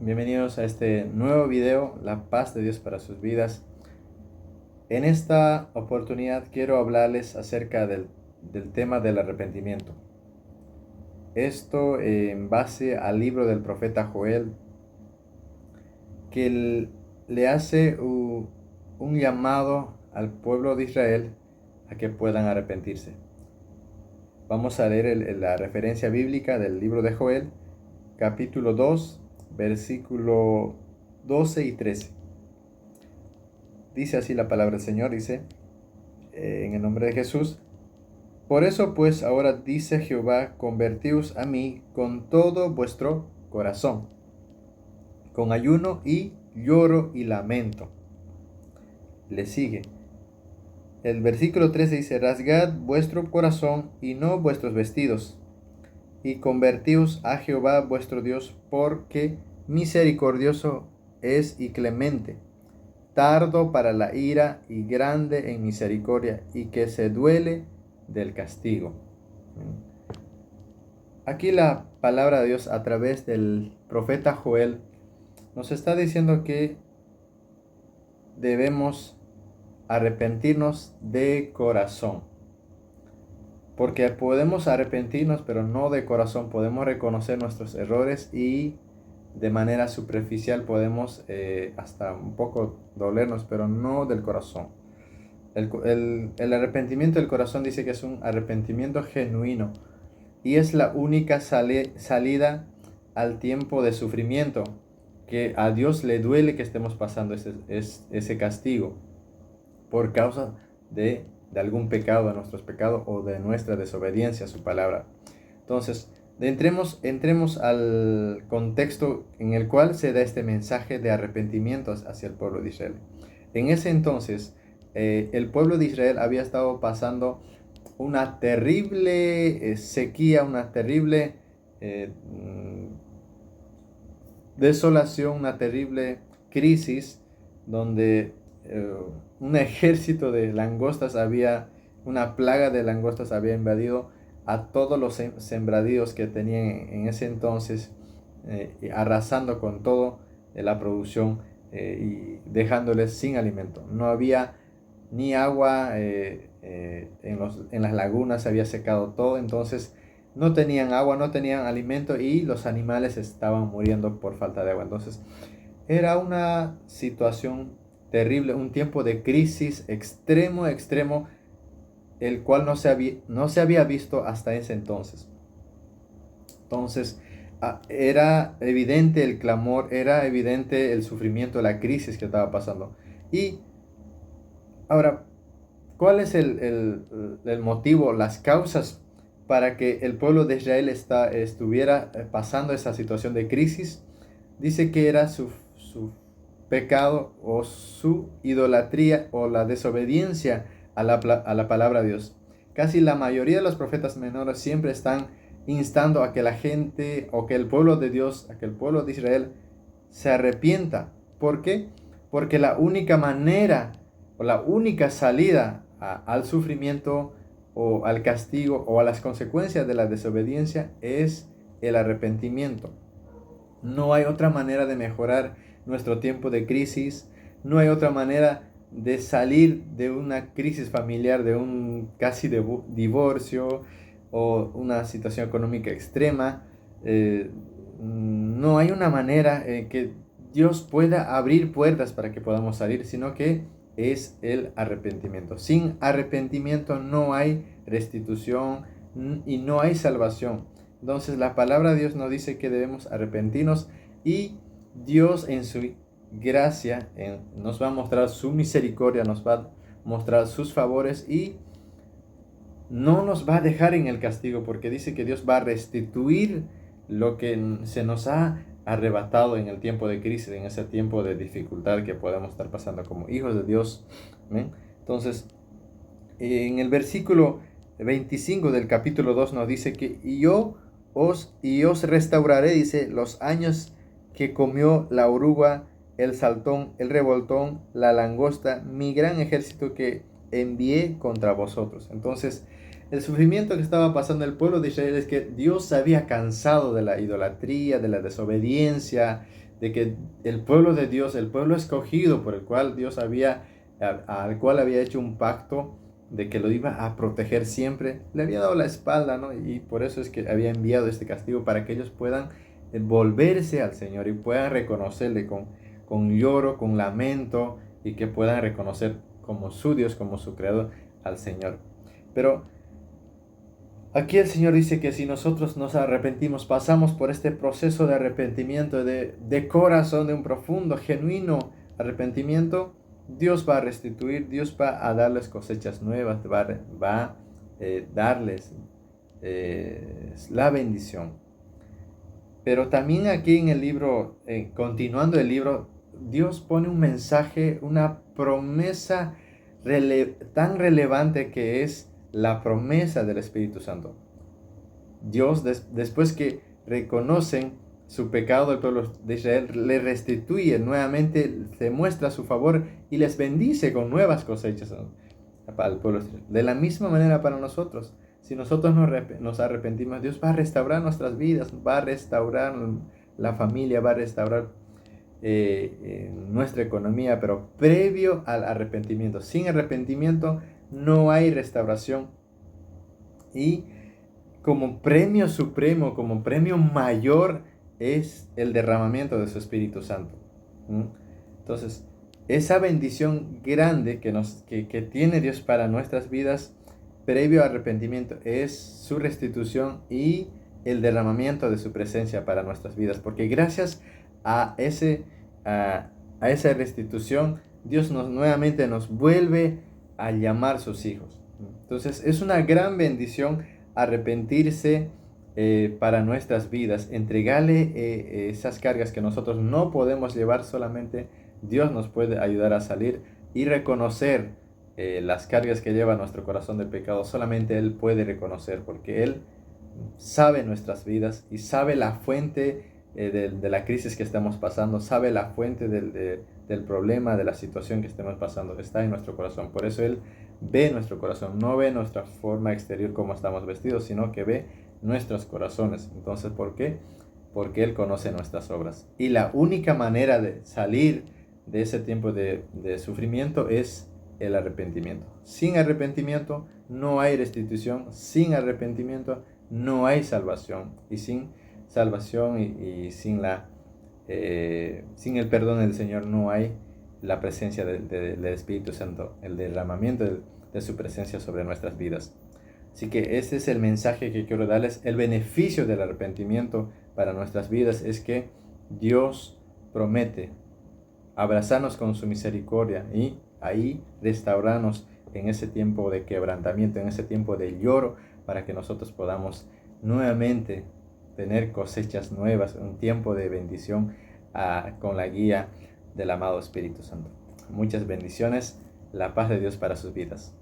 Bienvenidos a este nuevo video, la paz de Dios para sus vidas. En esta oportunidad quiero hablarles acerca del tema del arrepentimiento. Esto en base al libro del profeta Joel, que le hace un llamado al pueblo de Israel a que puedan arrepentirse. Vamos a leer la referencia bíblica del libro de Joel, capítulo 2, versículo 12 y 13. Dice así la palabra del Señor, dice, en el nombre de Jesús: por eso pues ahora dice Jehová, convertíos a mí con todo vuestro corazón, con ayuno y lloro y lamento. Le sigue. El versículo 13 dice, rasgad vuestro corazón y no vuestros vestidos, y convertíos a Jehová vuestro Dios, porque misericordioso es y clemente, tardo para la ira y grande en misericordia, y que se duele del castigo. Aquí la palabra de Dios a través del profeta Joel nos está diciendo que debemos arrepentirnos de corazón. Porque podemos arrepentirnos, pero no de corazón. Podemos reconocer nuestros errores y de manera superficial podemos hasta un poco dolernos, pero no del corazón. El arrepentimiento del corazón dice que es un arrepentimiento genuino y es la única salida al tiempo de sufrimiento, que a Dios le duele que estemos pasando ese castigo por causa de algún pecado, de nuestros pecados o de nuestra desobediencia a su palabra. Entonces, entremos al contexto en el cual se da este mensaje de arrepentimiento hacia el pueblo de Israel. En ese entonces, el pueblo de Israel había estado pasando una terrible sequía, una terrible desolación, una terrible crisis, donde un ejército de langostas una plaga de langostas había invadido a todos los sembradíos que tenían en ese entonces, arrasando con todo la producción y dejándoles sin alimento. No había ni agua, en las lagunas se había secado todo, entonces no tenían agua, no tenían alimento y los animales estaban muriendo por falta de agua. Entonces era una situación terrible, un tiempo de crisis extremo, el cual no se había visto hasta ese entonces. Entonces, era evidente el clamor, era evidente el sufrimiento, la crisis que estaba pasando. Y ahora, ¿cuál es el motivo, las causas para que el pueblo de Israel estuviera pasando esa situación de crisis? Dice que era su pecado o su idolatría o la desobediencia a la palabra de Dios. Casi la mayoría de los profetas menores siempre están instando a que la gente o que el pueblo de Dios, a que el pueblo de Israel se arrepienta. ¿Por qué? Porque la única manera o la única salida al sufrimiento o al castigo o a las consecuencias de la desobediencia es el arrepentimiento. No hay otra manera de mejorar nuestro tiempo de crisis, no hay otra manera de salir de una crisis familiar, de un casi divorcio o una situación económica extrema. No hay una manera que Dios pueda abrir puertas para que podamos salir, sino que es el arrepentimiento. Sin arrepentimiento no hay restitución y no hay salvación. Entonces la palabra de Dios nos dice que debemos arrepentirnos y Dios en su gracia nos va a mostrar su misericordia, nos va a mostrar sus favores y no nos va a dejar en el castigo, porque dice que Dios va a restituir lo que se nos ha arrebatado en el tiempo de crisis, en ese tiempo de dificultad que podemos estar pasando como hijos de Dios. ¿Amén? Entonces, en el versículo 25 del capítulo 2 nos dice que os restauraré, dice, los años que comió la oruga, el saltón, el revoltón, la langosta, mi gran ejército que envié contra vosotros. Entonces, el sufrimiento que estaba pasando el pueblo de Israel es que Dios se había cansado de la idolatría, de la desobediencia, de que el pueblo de Dios, el pueblo escogido por el cual Dios al cual había hecho un pacto de que lo iba a proteger siempre, le había dado la espalda, ¿no? Y por eso es que había enviado este castigo para que ellos puedan volverse al Señor y puedan reconocerle con lloro, con lamento, y que puedan reconocer como su Dios, como su Creador al Señor. Pero aquí el Señor dice que si nosotros nos arrepentimos, pasamos por este proceso de arrepentimiento, de corazón, de un profundo, genuino arrepentimiento, Dios va a restituir, Dios va a darles cosechas nuevas, va a darles la bendición. Pero también aquí en el libro, continuando el libro, Dios pone un mensaje, una promesa tan relevante que es la promesa del Espíritu Santo. Dios, después que reconocen su pecado del pueblo de Israel, le restituye nuevamente, se muestra su favor y les bendice con nuevas cosechas al pueblo de Israel. De la misma manera para nosotros, si nosotros nos arrepentimos, Dios va a restaurar nuestras vidas, va a restaurar la familia, va a restaurar nuestra economía, pero previo al arrepentimiento. Sin arrepentimiento no hay restauración. Y como premio supremo, como premio mayor, es el derramamiento de su Espíritu Santo. Entonces, esa bendición grande que tiene Dios para nuestras vidas, previo arrepentimiento, es su restitución y el derramamiento de su presencia para nuestras vidas. Porque gracias a esa restitución, Dios nuevamente nos vuelve a llamar sus hijos. Entonces, es una gran bendición arrepentirse para nuestras vidas, entregarle esas cargas que nosotros no podemos llevar. Solamente Dios nos puede ayudar a salir y reconocer las cargas que lleva nuestro corazón de pecado. Solamente Él puede reconocer, porque Él sabe nuestras vidas y sabe la fuente de la crisis que estamos pasando, sabe la fuente del problema, de la situación que estemos pasando, está en nuestro corazón. Por eso Él ve nuestro corazón, no ve nuestra forma exterior como estamos vestidos, sino que ve nuestros corazones. Entonces, ¿por qué? Porque Él conoce nuestras obras. Y la única manera de salir de ese tiempo de sufrimiento es el arrepentimiento. Sin arrepentimiento no hay restitución, sin arrepentimiento no hay salvación, y sin salvación y sin el perdón del Señor no hay la presencia del Espíritu Santo, el derramamiento de su presencia sobre nuestras vidas. Así que ese es el mensaje que quiero darles. El beneficio del arrepentimiento para nuestras vidas es que Dios promete abrazarnos con su misericordia y ahí restaurarnos en ese tiempo de quebrantamiento, en ese tiempo de lloro, para que nosotros podamos nuevamente tener cosechas nuevas, un tiempo de bendición con la guía del amado Espíritu Santo. Muchas bendiciones, la paz de Dios para sus vidas.